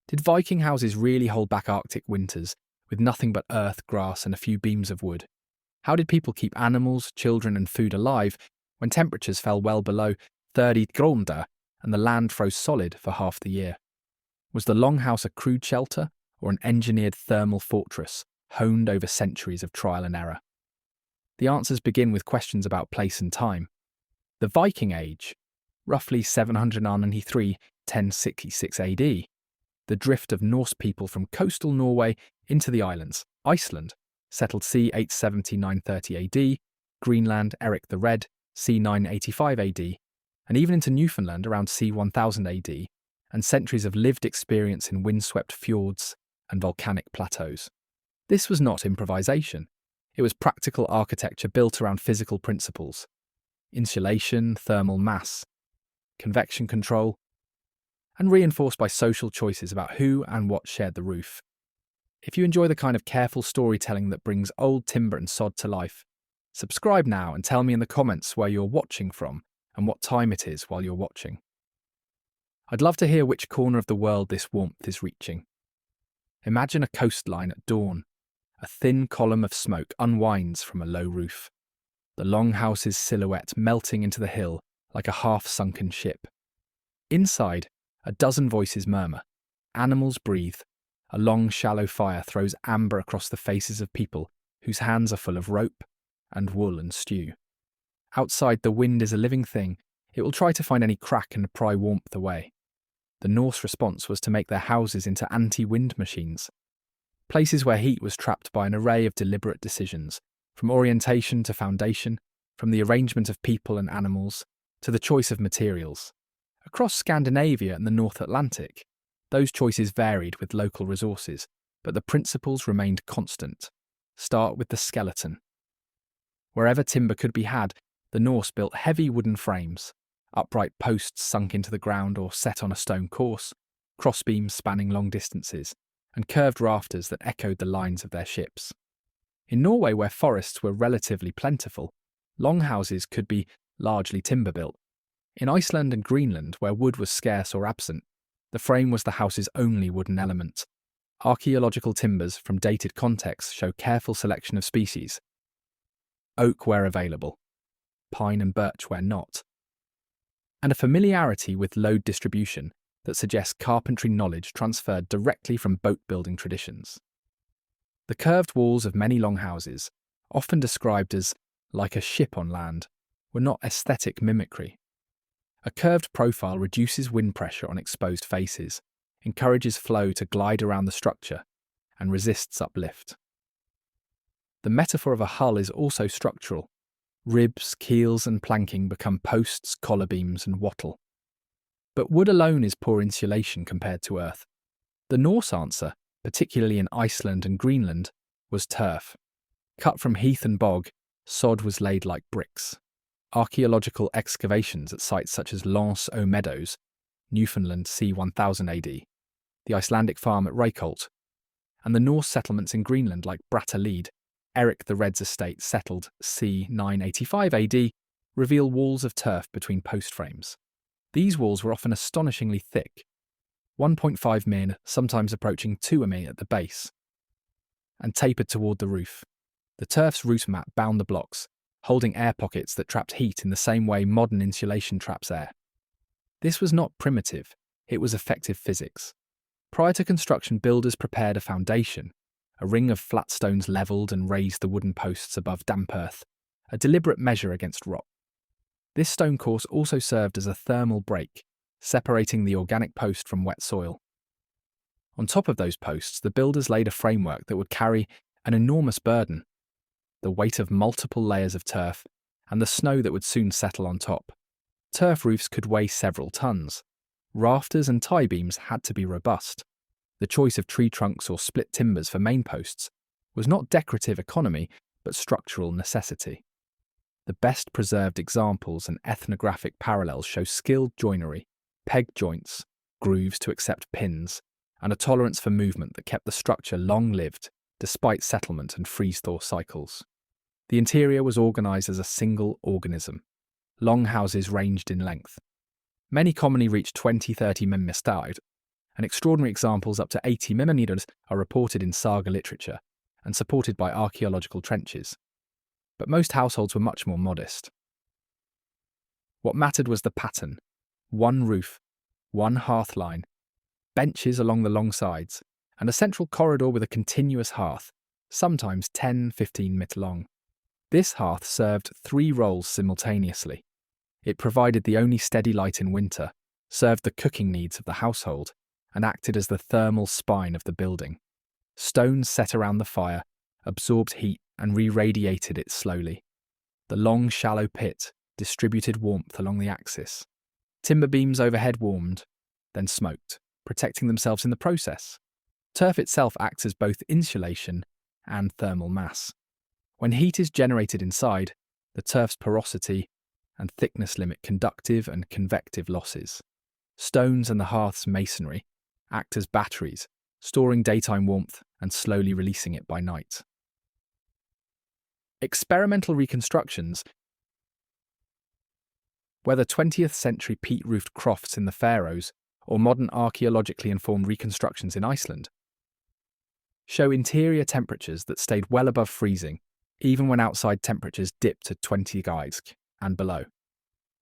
Did Viking houses really hold back Arctic winters with nothing but earth, grass, and a few beams of wood? How did people keep animals, children, and food alive when temperatures fell well below 30 grader and the land froze solid for half the year? Was the longhouse a crude shelter or an engineered thermal fortress honed over centuries of trial and error? The answers begin with questions about place and time. The Viking Age, roughly 793–1066 AD, the drift of Norse people from coastal Norway into the islands, Iceland, settled c. 870–930 AD, Greenland, Eric the Red, c. 985 AD, and even into Newfoundland around c. 1000 AD, and centuries of lived experience in windswept fjords and volcanic plateaus. This was not improvisation. It was practical architecture built around physical principles: insulation, thermal mass, convection control, and reinforced by social choices about who and what shared the roof. If you enjoy the kind of careful storytelling that brings old timber and sod to life, subscribe now and tell me in the comments where you're watching from and what time it is while you're watching. I'd love to hear which corner of the world this warmth is reaching. Imagine a coastline at dawn. A thin column of smoke unwinds from a low roof, the longhouse's silhouette melting into the hill like a half-sunken ship. Inside, a dozen voices murmur, animals breathe, a long, shallow fire throws amber across the faces of people whose hands are full of rope and wool and stew. Outside, the wind is a living thing. It will try to find any crack and pry warmth away. The Norse response was to make their houses into anti-wind machines, places where heat was trapped by an array of deliberate decisions, from orientation to foundation, from the arrangement of people and animals, to the choice of materials. Across Scandinavia and the North Atlantic, those choices varied with local resources, but the principles remained constant. Start with the skeleton. Wherever timber could be had, the Norse built heavy wooden frames, upright posts sunk into the ground or set on a stone course, crossbeams spanning long distances, and curved rafters that echoed the lines of their ships. In Norway, where forests were relatively plentiful, longhouses could be largely timber-built. In Iceland and Greenland, where wood was scarce or absent, the frame was the house's only wooden element. Archaeological timbers from dated contexts show careful selection of species. Oak where available, pine and birch where not, and a familiarity with load distribution that suggests carpentry knowledge transferred directly from boat-building traditions. The curved walls of many longhouses, often described as like a ship on land, were not aesthetic mimicry. A curved profile reduces wind pressure on exposed faces, encourages flow to glide around the structure, and resists uplift. The metaphor of a hull is also structural. Ribs, keels, and planking become posts, collar beams, and wattle. But wood alone is poor insulation compared to earth. The Norse answer, particularly in Iceland and Greenland, was turf. Cut from heath and bog, sod was laid like bricks. Archaeological excavations at sites such as Lens aux Meadows, Newfoundland c. 1000 AD, the Icelandic farm at Reykholt, and the Norse settlements in Greenland like Brattahlid, Eric the Red's estate settled c. 985 AD, reveal walls of turf between post frames. These walls were often astonishingly thick, 1.5 min, sometimes approaching 2 min at the base, and tapered toward the roof. The turf's root mat bound the blocks, holding air pockets that trapped heat in the same way modern insulation traps air. This was not primitive, it was effective physics. Prior to construction, builders prepared a foundation, a ring of flat stones levelled and raised the wooden posts above damp earth, a deliberate measure against rot. This stone course also served as a thermal break, separating the organic post from wet soil. On top of those posts, the builders laid a framework that would carry an enormous burden: the weight of multiple layers of turf and the snow that would soon settle on top. Turf roofs could weigh several tons. Rafters and tie beams had to be robust. The choice of tree trunks or split timbers for main posts was not decorative economy, but structural necessity. The best preserved examples and ethnographic parallels show skilled joinery, peg joints, grooves to accept pins, and a tolerance for movement that kept the structure long-lived despite settlement and freeze-thaw cycles. The interior was organised as a single organism. Longhouses ranged in length. Many commonly reached 20–30 min mistard, and extraordinary examples up to 80 mm are reported in saga literature and supported by archaeological trenches. But most households were much more modest. What mattered was the pattern: one roof, one hearth line, benches along the long sides, and a central corridor with a continuous hearth, sometimes 10–15 feet long. This hearth served 3 roles simultaneously. It provided the only steady light in winter, served the cooking needs of the household, and acted as the thermal spine of the building. Stones set around the fire absorbed heat and re-radiated it slowly. The long, shallow pit distributed warmth along the axis. Timber beams overhead warmed, then smoked, protecting themselves in the process. Turf itself acts as both insulation and thermal mass. When heat is generated inside, the turf's porosity and thickness limit conductive and convective losses. Stones and the hearth's masonry act as batteries, storing daytime warmth and slowly releasing it by night. Experimental reconstructions, whether 20th century peat-roofed crofts in the Faroes or modern archaeologically informed reconstructions in Iceland, show interior temperatures that stayed well above freezing, even when outside temperatures dipped to 20 Geisk and below.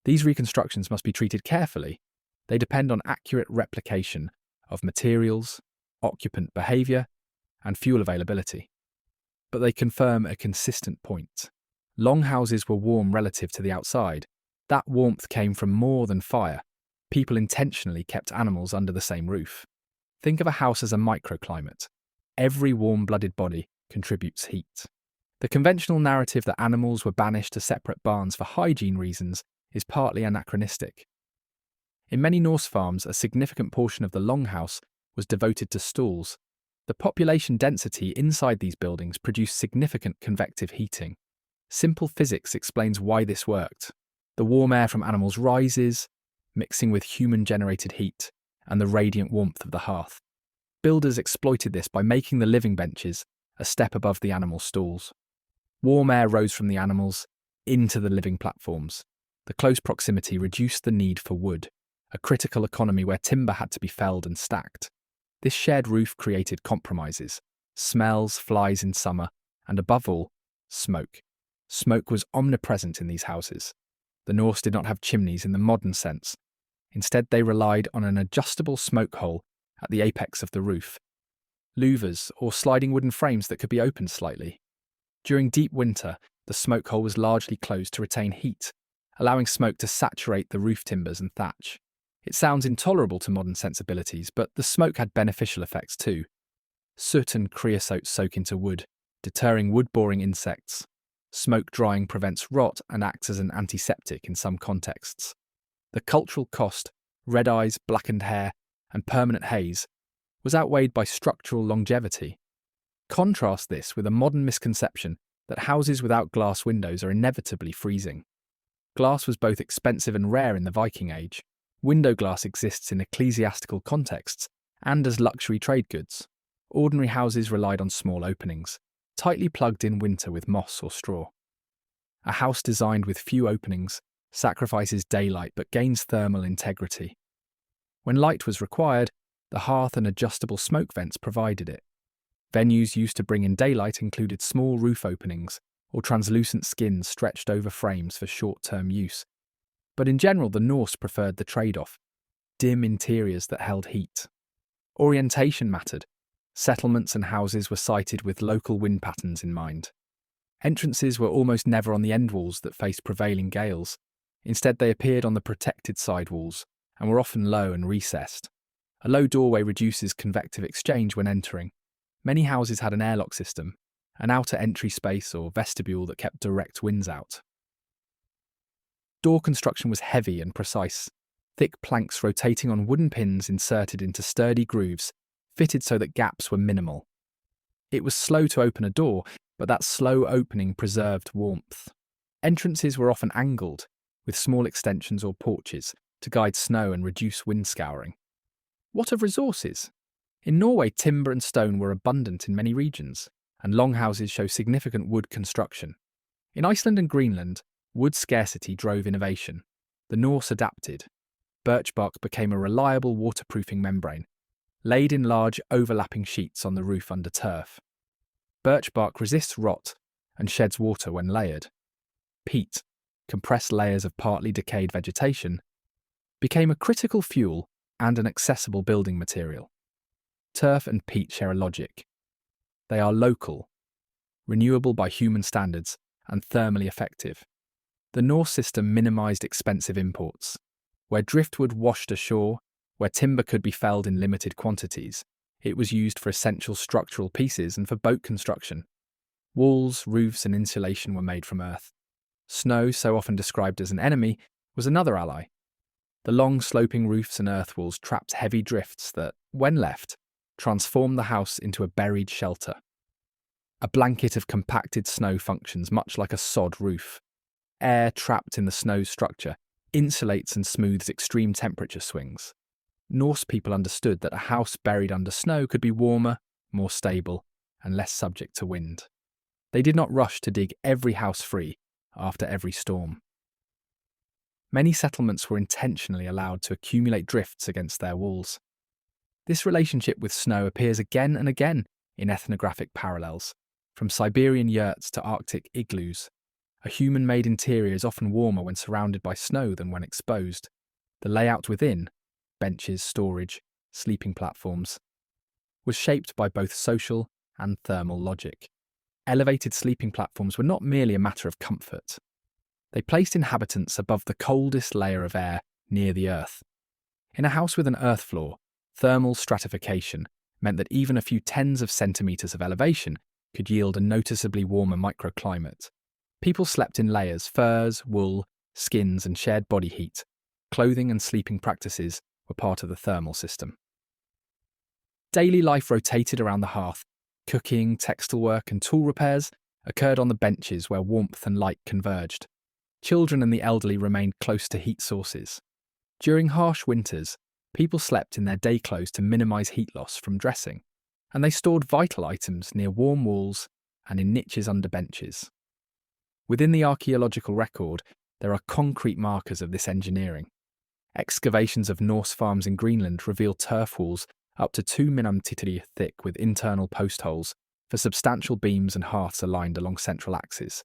These reconstructions must be treated carefully. They depend on accurate replication of materials, occupant behaviour, and fuel availability. But they confirm a consistent point. Longhouses were warm relative to the outside. That warmth came from more than fire. People intentionally kept animals under the same roof. Think of a house as a microclimate. Every warm-blooded body contributes heat. The conventional narrative that animals were banished to separate barns for hygiene reasons is partly anachronistic. In many Norse farms, a significant portion of the longhouse was devoted to stalls. The population density inside these buildings produced significant convective heating. Simple physics explains why this worked. The warm air from animals rises, mixing with human-generated heat and the radiant warmth of the hearth. Builders exploited this by making the living benches a step above the animal stalls. Warm air rose from the animals into the living platforms. The close proximity reduced the need for wood, a critical economy where timber had to be felled and stacked. This shared roof created compromises: smells, flies in summer, and above all, smoke. Smoke was omnipresent in these houses. The Norse did not have chimneys in the modern sense. Instead, they relied on an adjustable smoke hole at the apex of the roof, louvers or sliding wooden frames that could be opened slightly. During deep winter, the smoke hole was largely closed to retain heat, allowing smoke to saturate the roof timbers and thatch. It sounds intolerable to modern sensibilities, but the smoke had beneficial effects too. Soot and creosote soak into wood, deterring wood-boring insects. Smoke drying prevents rot and acts as an antiseptic in some contexts. The cultural cost, red eyes, blackened hair, and permanent haze, was outweighed by structural longevity. Contrast this with a modern misconception that houses without glass windows are inevitably freezing. Glass was both expensive and rare in the Viking Age. Window glass exists in ecclesiastical contexts and as luxury trade goods. Ordinary houses relied on small openings, tightly plugged in winter with moss or straw. A house designed with few openings sacrifices daylight but gains thermal integrity. When light was required, the hearth and adjustable smoke vents provided it. Venues used to bring in daylight included small roof openings or translucent skins stretched over frames for short-term use. But in general, the Norse preferred the trade-off: dim interiors that held heat. Orientation mattered. Settlements and houses were sited with local wind patterns in mind. Entrances were almost never on the end walls that faced prevailing gales. Instead, they appeared on the protected side walls and were often low and recessed. A low doorway reduces convective exchange when entering. Many houses had an airlock system, an outer entry space or vestibule that kept direct winds out. Door construction was heavy and precise, thick planks rotating on wooden pins inserted into sturdy grooves, fitted so that gaps were minimal. It was slow to open a door, but that slow opening preserved warmth. Entrances were often angled, with small extensions or porches to guide snow and reduce wind scouring. What of resources? In Norway, timber and stone were abundant in many regions, and longhouses show significant wood construction. In Iceland and Greenland, wood scarcity drove innovation. The Norse adapted. Birch bark became a reliable waterproofing membrane. laid in large overlapping sheets on the roof under turf. Birch bark resists rot and sheds water when layered. Peat, compressed layers of partly decayed vegetation, became a critical fuel and an accessible building material. Turf and peat share a logic. They are local, renewable by human standards, and thermally effective. The Norse system minimised expensive imports. Where driftwood washed ashore, where timber could be felled in limited quantities, it was used for essential structural pieces and for boat construction. Walls, roofs, and insulation were made from earth. Snow, so often described as an enemy, was another ally. The long sloping roofs and earth walls trapped heavy drifts that, when left, transformed the house into a buried shelter. A blanket of compacted snow functions much like a sod roof. Air trapped in the snow's structure insulates and smooths extreme temperature swings. Norse people understood that a house buried under snow could be warmer, more stable, and less subject to wind. They did not rush to dig every house free after every storm. Many settlements were intentionally allowed to accumulate drifts against their walls. This relationship with snow appears again and again in ethnographic parallels, from Siberian yurts to Arctic igloos. A human-made interior is often warmer when surrounded by snow than when exposed. The layout within, benches, storage, sleeping platforms, was shaped by both social and thermal logic. Elevated sleeping platforms were not merely a matter of comfort. They placed inhabitants above the coldest layer of air near the earth. In a house with an earth floor, thermal stratification meant that even a few tens of centimetres of elevation could yield a noticeably warmer microclimate. People slept in layers, furs, wool, skins, and shared body heat. Clothing and sleeping practices were part of the thermal system. Daily life rotated around the hearth. Cooking, textile work, and tool repairs occurred on the benches where warmth and light converged. Children and the elderly remained close to heat sources. During harsh winters, people slept in their day clothes to minimise heat loss from dressing, and they stored vital items near warm walls and in niches under benches. Within the archaeological record, there are concrete markers of this engineering. Excavations of Norse farms in Greenland reveal turf walls up to 2 mm thick with internal post holes for substantial beams and hearths aligned along central axes.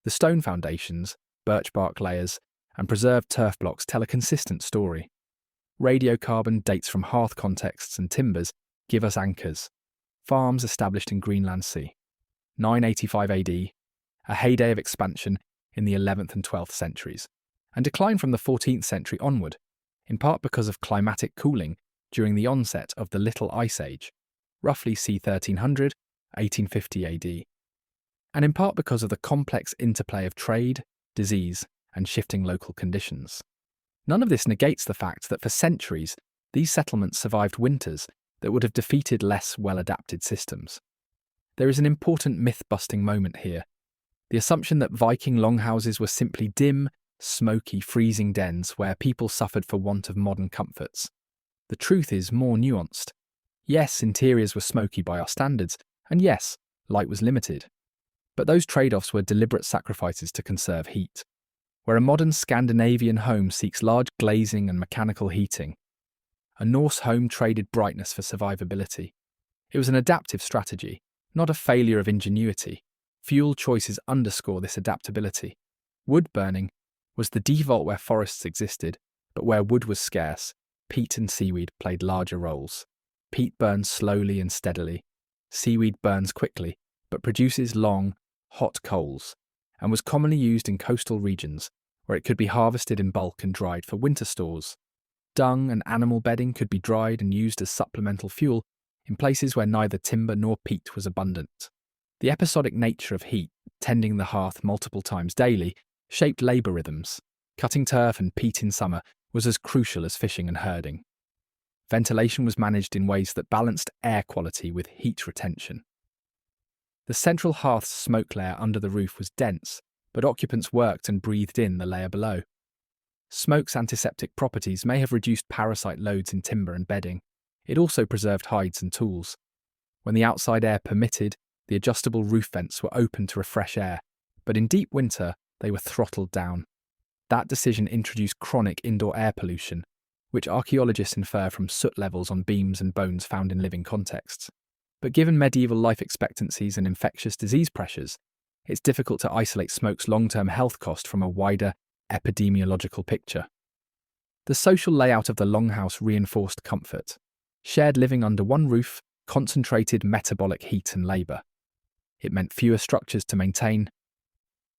The stone foundations, birch bark layers, and preserved turf blocks tell a consistent story. Radiocarbon dates from hearth contexts and timbers give us anchors. Farms established in Greenland Sea. 985 AD, a heyday of expansion in the 11th and 12th centuries, and decline from the 14th century onward, in part because of climatic cooling during the onset of the Little Ice Age, roughly c. 1300, 1850 AD, and in part because of the complex interplay of trade, disease, and shifting local conditions. None of this negates the fact that for centuries, these settlements survived winters that would have defeated less well-adapted systems. There is an important myth-busting moment here. The assumption that Viking longhouses were simply dim, smoky, freezing dens where people suffered for want of modern comforts. The truth is more nuanced. Yes, interiors were smoky by our standards, and yes, light was limited. But those trade-offs were deliberate sacrifices to conserve heat. Where a modern Scandinavian home seeks large glazing and mechanical heating, a Norse home traded brightness for survivability. It was an adaptive strategy, not a failure of ingenuity. Fuel choices underscore this adaptability. Wood burning was the default where forests existed, but where wood was scarce, peat and seaweed played larger roles. Peat burns slowly and steadily. Seaweed burns quickly, but produces long, hot coals, and was commonly used in coastal regions where it could be harvested in bulk and dried for winter stores. Dung and animal bedding could be dried and used as supplemental fuel in places where neither timber nor peat was abundant. The episodic nature of heat, tending the hearth multiple times daily, shaped labour rhythms. Cutting turf and peat in summer was as crucial as fishing and herding. Ventilation was managed in ways that balanced air quality with heat retention. The central hearth's smoke layer under the roof was dense, but occupants worked and breathed in the layer below. Smoke's antiseptic properties may have reduced parasite loads in timber and bedding. It also preserved hides and tools. When the outside air permitted, the adjustable roof vents were open to refresh air, but in deep winter, they were throttled down. That decision introduced chronic indoor air pollution, which archaeologists infer from soot levels on beams and bones found in living contexts. But given medieval life expectancies and infectious disease pressures, it's difficult to isolate smoke's long-term health cost from a wider epidemiological picture. The social layout of the longhouse reinforced comfort. Shared living under one roof concentrated metabolic heat and labour. It meant fewer structures to maintain,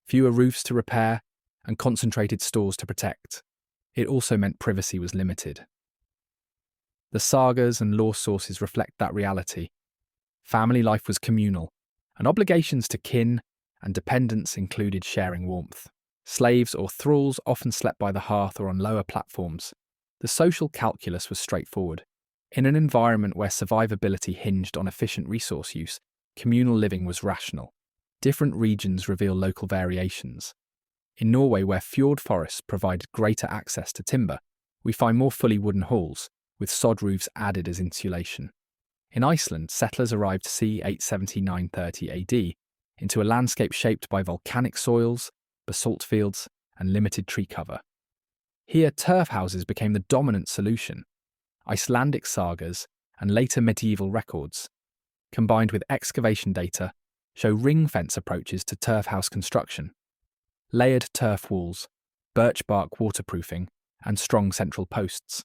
fewer roofs to repair, and concentrated stores to protect. It also meant privacy was limited. The sagas and lore sources reflect that reality. Family life was communal, and obligations to kin and dependents included sharing warmth. Slaves or thralls often slept by the hearth or on lower platforms. The social calculus was straightforward. In an environment where survivability hinged on efficient resource use, communal living was rational. Different regions reveal local variations. In Norway, where fjord forests provided greater access to timber, we find more fully wooden halls, with sod roofs added as insulation. In Iceland, settlers arrived c. 870–930 AD into a landscape shaped by volcanic soils, basalt fields, and limited tree cover. Here, turf houses became the dominant solution. Icelandic sagas and later medieval records, combined with excavation data, show ring-fence approaches to turf house construction. Layered turf walls, birch bark waterproofing, and strong central posts.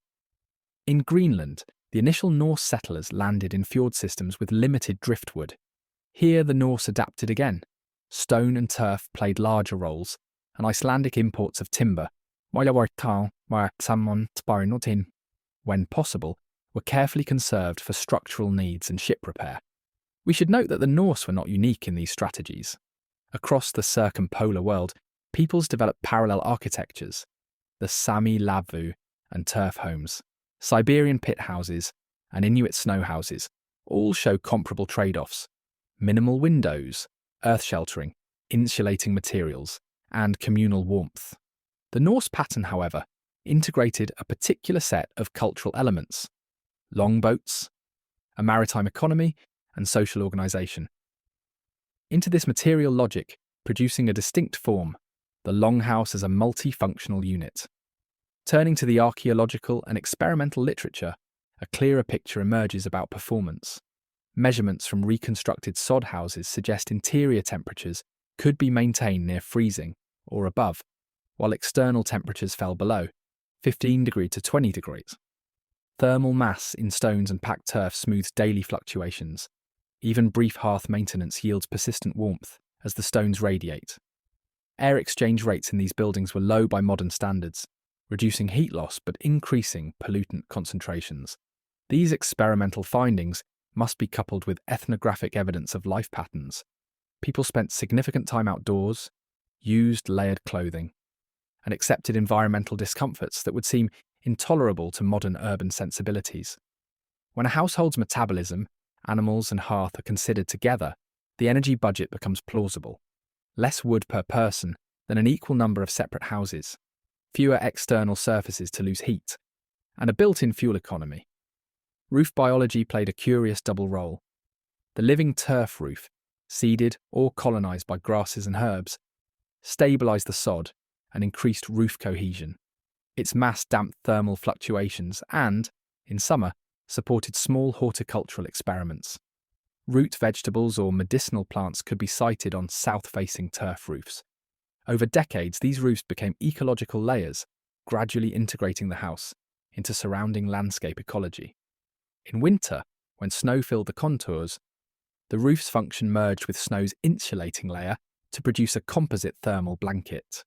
In Greenland, the initial Norse settlers landed in fjord systems with limited driftwood. Here the Norse adapted again. Stone and turf played larger roles, and Icelandic imports of timber, when possible, were carefully conserved for structural needs and ship repair. We should note that the Norse were not unique in these strategies. Across the circumpolar world, peoples developed parallel architectures. The Sami lavvu and turf homes, Siberian pit houses, and Inuit snow houses all show comparable trade-offs: minimal windows, earth sheltering, insulating materials, and communal warmth. The Norse pattern, however, integrated a particular set of cultural elements: longboats, a maritime economy, and social organisation. Into this material logic, producing a distinct form, the longhouse as a multifunctional unit. Turning to the archaeological and experimental literature, a clearer picture emerges about performance. Measurements from reconstructed sod houses suggest interior temperatures could be maintained near freezing or above, while external temperatures fell below, 15 degrees to 20 degrees. Thermal mass in stones and packed turf smooths daily fluctuations. Even brief hearth maintenance yields persistent warmth as the stones radiate. Air exchange rates in these buildings were low by modern standards, reducing heat loss but increasing pollutant concentrations. These experimental findings must be coupled with ethnographic evidence of life patterns. People spent significant time outdoors, used layered clothing, and accepted environmental discomforts that would seem intolerable to modern urban sensibilities. When a household's metabolism, animals, and hearth are considered together, the energy budget becomes plausible. Less wood per person than an equal number of separate houses, fewer external surfaces to lose heat, and a built-in fuel economy. Roof biology played a curious double role. The living turf roof, seeded or colonised by grasses and herbs, stabilised the sod and increased roof cohesion. Its mass damped thermal fluctuations and, in summer, supported small horticultural experiments. Root vegetables or medicinal plants could be sited on south-facing turf roofs. Over decades, these roofs became ecological layers, gradually integrating the house into surrounding landscape ecology. In winter, when snow filled the contours, the roof's function merged with snow's insulating layer to produce a composite thermal blanket.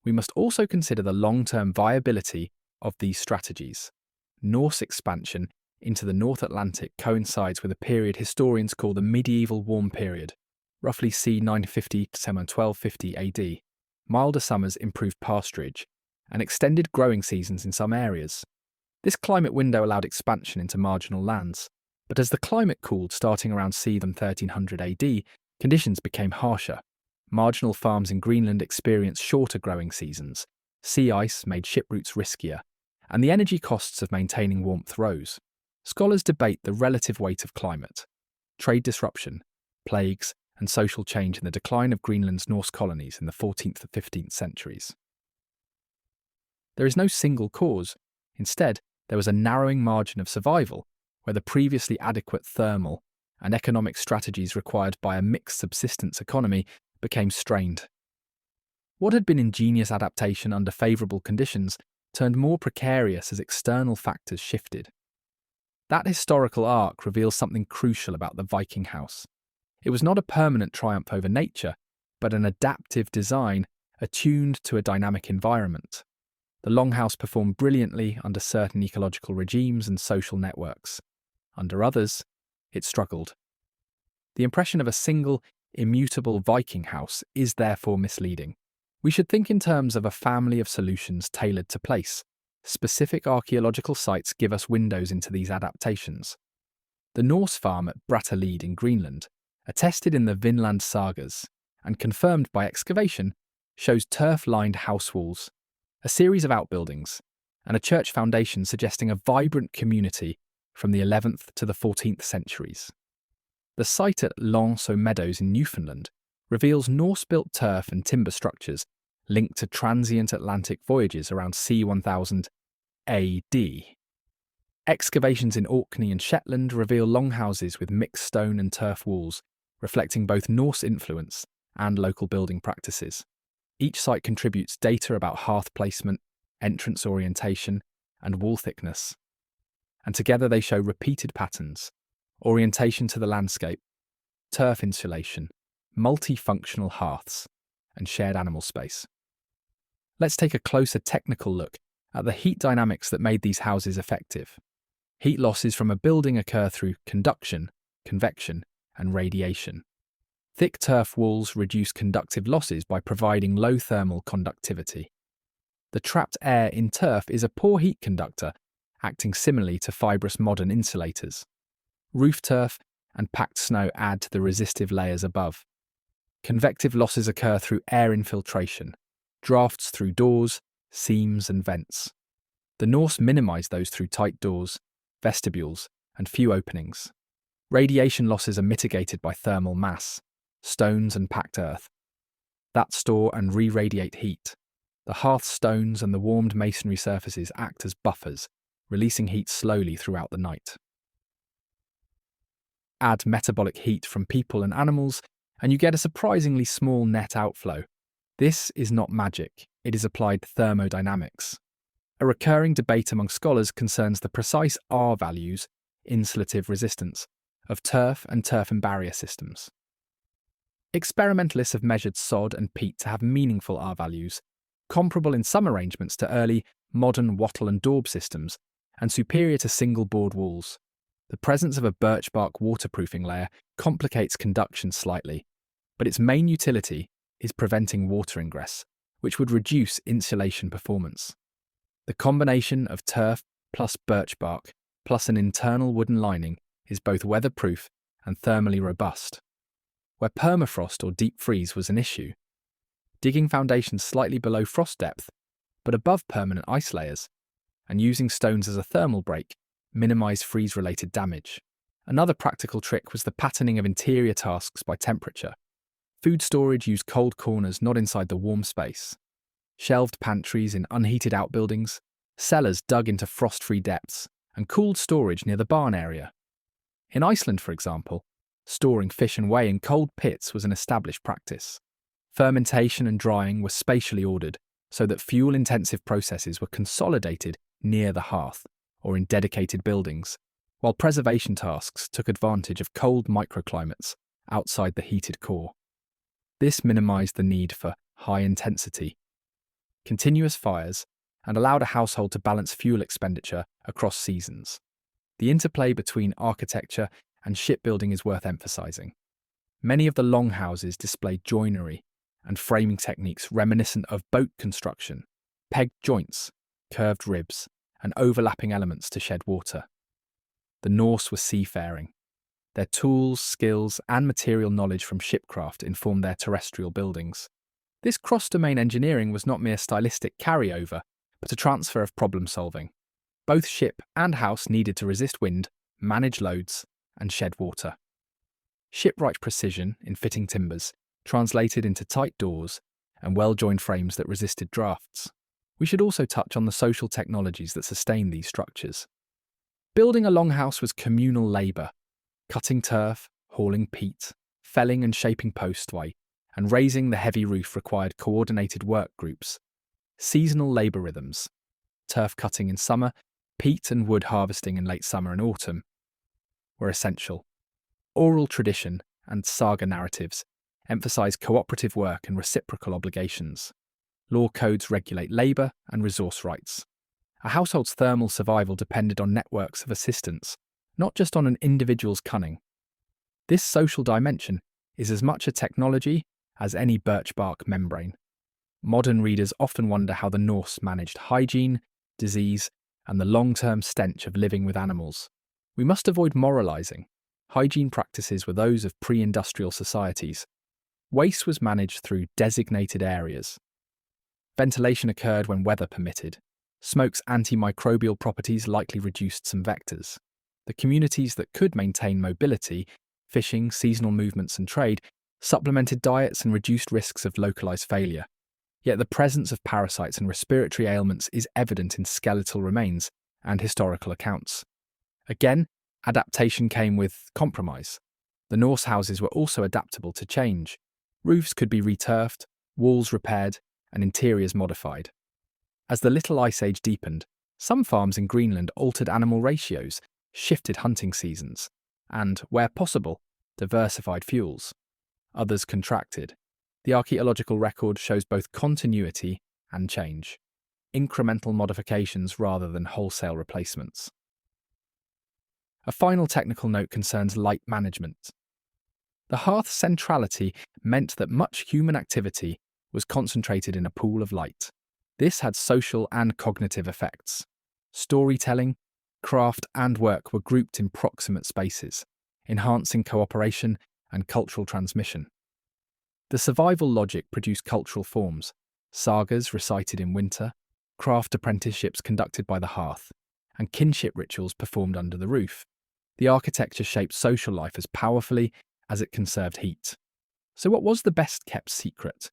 We must also consider the long-term viability of these strategies. Norse expansion into the North Atlantic coincides with a period historians call the medieval warm period, roughly c. 950 to 1250 AD. Milder summers improved pasturage and extended growing seasons in some areas. This climate window allowed expansion into marginal lands, but as the climate cooled starting around c. 1300 AD, conditions became harsher. Marginal farms in Greenland experienced shorter growing seasons, sea ice made ship routes riskier, and the energy costs of maintaining warmth rose. Scholars debate the relative weight of climate, trade disruption, plagues, and social change in the decline of Greenland's Norse colonies in the 14th and 15th centuries. There is no single cause. Instead, there was a narrowing margin of survival where the previously adequate thermal and economic strategies required by a mixed subsistence economy became strained. What had been ingenious adaptation under favourable conditions turned more precarious as external factors shifted. That historical arc reveals something crucial about the Viking house. It was not a permanent triumph over nature, but an adaptive design attuned to a dynamic environment. The longhouse performed brilliantly under certain ecological regimes and social networks. Under others, it struggled. The impression of a single, immutable Viking house is therefore misleading. We should think in terms of a family of solutions tailored to place. Specific archaeological sites give us windows into these adaptations. The Norse farm at Brattahlid in Greenland, attested in the Vinland sagas and confirmed by excavation, shows turf-lined house walls, a series of outbuildings, and a church foundation suggesting a vibrant community from the 11th to the 14th centuries. The site at Longhouses Meadows in Newfoundland reveals Norse-built turf and timber structures linked to transient Atlantic voyages around C1000 AD. Excavations in Orkney and Shetland reveal longhouses with mixed stone and turf walls, reflecting both Norse influence and local building practices. Each site contributes data about hearth placement, entrance orientation, and wall thickness. And together they show repeated patterns: orientation to the landscape, turf insulation, multifunctional hearths, and shared animal space. Let's take a closer technical look at the heat dynamics that made these houses effective. Heat losses from a building occur through conduction, convection, and radiation. Thick turf walls reduce conductive losses by providing low thermal conductivity. The trapped air in turf is a poor heat conductor, acting similarly to fibrous modern insulators. Roof turf and packed snow add to the resistive layers above. Convective losses occur through air infiltration, drafts through doors, seams, and vents. The Norse minimized those through tight doors, vestibules, and few openings. Radiation losses are mitigated by thermal mass, stones and packed earth, that store and re-radiate heat. The hearth stones and the warmed masonry surfaces act as buffers, releasing heat slowly throughout the night. Add metabolic heat from people and animals, and you get a surprisingly small net outflow. This is not magic, it is applied thermodynamics. A recurring debate among scholars concerns the precise R values, insulative resistance, of turf and turf and barrier systems. Experimentalists have measured sod and peat to have meaningful R values, comparable in some arrangements to early, modern wattle and daub systems, and superior to single board walls. The presence of a birch bark waterproofing layer complicates conduction slightly, but its main utility is preventing water ingress, which would reduce insulation performance. The combination of turf plus birch bark plus an internal wooden lining is both weatherproof and thermally robust. Where permafrost or deep freeze was an issue, digging foundations slightly below frost depth, but above permanent ice layers, and using stones as a thermal break minimised freeze-related damage. Another practical trick was the patterning of interior tasks by temperature. Food storage used cold corners not inside the warm space. Shelved pantries in unheated outbuildings, cellars dug into frost-free depths, and cooled storage near the barn area. In Iceland, for example, storing fish and whey in cold pits was an established practice. Fermentation and drying were spatially ordered so that fuel-intensive processes were consolidated near the hearth or in dedicated buildings, while preservation tasks took advantage of cold microclimates outside the heated core. This minimised the need for high-intensity, continuous fires and allowed a household to balance fuel expenditure across seasons. The interplay between architecture and shipbuilding is worth emphasising. Many of the longhouses display joinery and framing techniques reminiscent of boat construction, pegged joints, curved ribs, and overlapping elements to shed water. The Norse were seafaring. Their tools, skills, and material knowledge from shipcraft informed their terrestrial buildings. This cross-domain engineering was not mere stylistic carryover, but a transfer of problem-solving. Both ship and house needed to resist wind, manage loads, and shed water. Shipwright precision in fitting timbers translated into tight doors and well-joined frames that resisted drafts. We should also touch on the social technologies that sustain these structures. Building a longhouse was communal labour. Cutting turf, hauling peat, felling and shaping postway, and raising the heavy roof required coordinated work groups. Seasonal labour rhythms. Turf cutting in summer, peat and wood harvesting in late summer and autumn were essential. Oral tradition and saga narratives emphasise cooperative work and reciprocal obligations. Law codes regulate labour and resource rights. A household's thermal survival depended on networks of assistance, not just on an individual's cunning. This social dimension is as much a technology as any birch bark membrane. Modern readers often wonder how the Norse managed hygiene, disease, and the long-term stench of living with animals. We must avoid moralising. Hygiene practices were those of pre-industrial societies. Waste was managed through designated areas. Ventilation occurred when weather permitted. Smoke's antimicrobial properties likely reduced some vectors. The communities that could maintain mobility, fishing, seasonal movements and trade, supplemented diets and reduced risks of localised failure. Yet the presence of parasites and respiratory ailments is evident in skeletal remains and historical accounts. Again, adaptation came with compromise. The Norse houses were also adaptable to change. Roofs could be returfed, walls repaired, and interiors modified. As the Little Ice Age deepened, some farms in Greenland altered animal ratios, shifted hunting seasons, and, where possible, diversified fuels. Others contracted. The archaeological record shows both continuity and change, incremental modifications rather than wholesale replacements. A final technical note concerns light management. The hearth's centrality meant that much human activity was concentrated in a pool of light. This had social and cognitive effects. Storytelling, craft, and work were grouped in proximate spaces, enhancing cooperation and cultural transmission. The survival logic produced cultural forms, sagas recited in winter, craft apprenticeships conducted by the hearth, and kinship rituals performed under the roof. The architecture shaped social life as powerfully as it conserved heat. So what was the best-kept secret?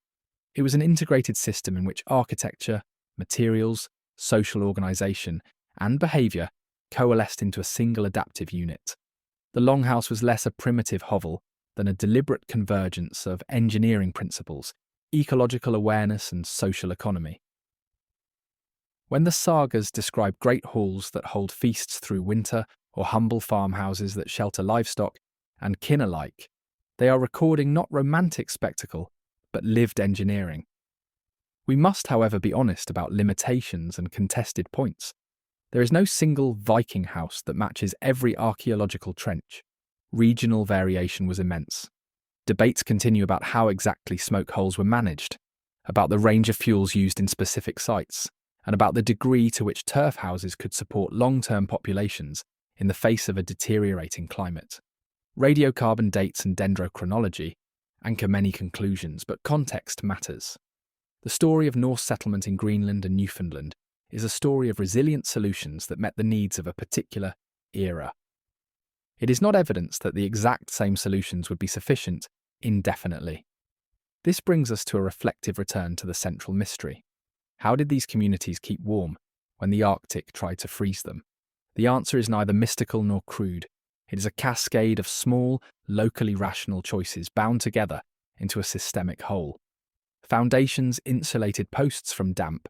It was an integrated system in which architecture, materials, social organisation, and behaviour coalesced into a single adaptive unit. The longhouse was less a primitive hovel than a deliberate convergence of engineering principles, ecological awareness, and social economy. When the sagas describe great halls that hold feasts through winter or humble farmhouses that shelter livestock, and kin alike, they are recording not romantic spectacle, but lived engineering. We must, however, be honest about limitations and contested points. There is no single Viking house that matches every archaeological trench. Regional variation was immense. Debates continue about how exactly smoke holes were managed, about the range of fuels used in specific sites, and about the degree to which turf houses could support long-term populations in the face of a deteriorating climate. Radiocarbon dates and dendrochronology anchor many conclusions, but context matters. The story of Norse settlement in Greenland and Newfoundland is a story of resilient solutions that met the needs of a particular era. It is not evidence that the exact same solutions would be sufficient indefinitely. This brings us to a reflective return to the central mystery. How did these communities keep warm when the Arctic tried to freeze them? The answer is neither mystical nor crude. It is a cascade of small, locally rational choices bound together into a systemic whole. Foundations insulated posts from damp.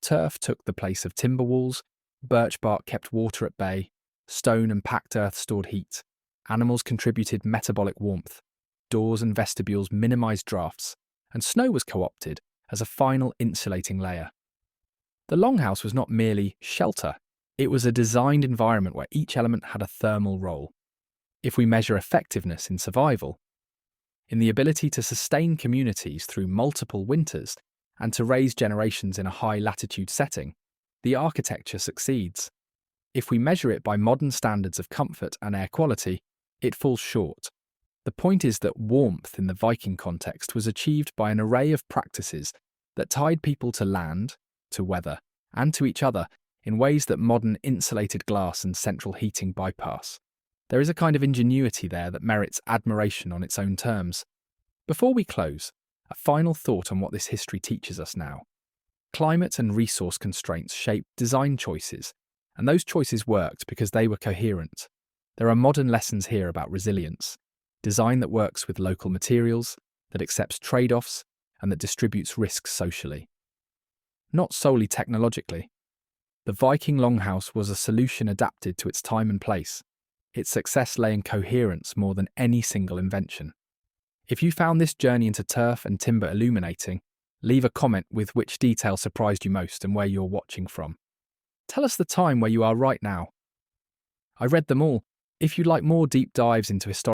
Turf took the place of timber walls. Birch bark kept water at bay. Stone and packed earth stored heat. Animals contributed metabolic warmth. Doors and vestibules minimized drafts. And snow was co-opted as a final insulating layer. The longhouse was not merely shelter. It was a designed environment where each element had a thermal role. If we measure effectiveness in survival, in the ability to sustain communities through multiple winters and to raise generations in a high-latitude setting, the architecture succeeds. If we measure it by modern standards of comfort and air quality, it falls short. The point is that warmth in the Viking context was achieved by an array of practices that tied people to land, to weather, and to each other in ways that modern insulated glass and central heating bypass. There is a kind of ingenuity there that merits admiration on its own terms. Before we close, a final thought on what this history teaches us now. Climate and resource constraints shaped design choices, and those choices worked because they were coherent. There are modern lessons here about resilience, design that works with local materials, that accepts trade-offs, and that distributes risks socially. Not solely technologically. The Viking longhouse was a solution adapted to its time and place. Its success lay in coherence more than any single invention. If you found this journey into turf and timber illuminating, leave a comment with which detail surprised you most and where you're watching from. Tell us the time where you are right now. I read them all. If you'd like more deep dives into historical